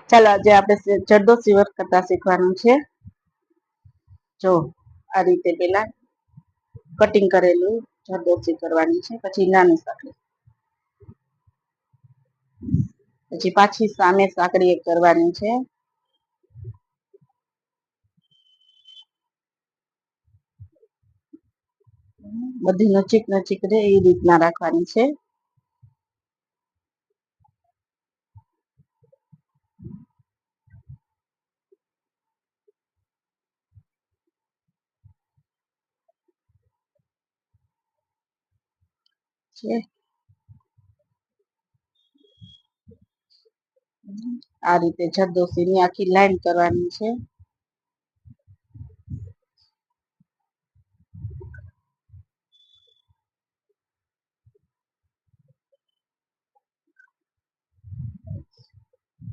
ચાલો આજે આપણે જરદોશી વર્ક કરતા શીખવાનું છે. જો આ રીતે પેલા કટિંગ કરેલું જરદોશી કરવાની છે, પછી નાની સાંકળી, પછી પાછી સામે સાંકળી એક કરવાની છે. બધી નજીક નજીક રે એ રીતના રાખવાની છે. આ રીતે જરદોશીની આખી લાઈન કરવાની છે.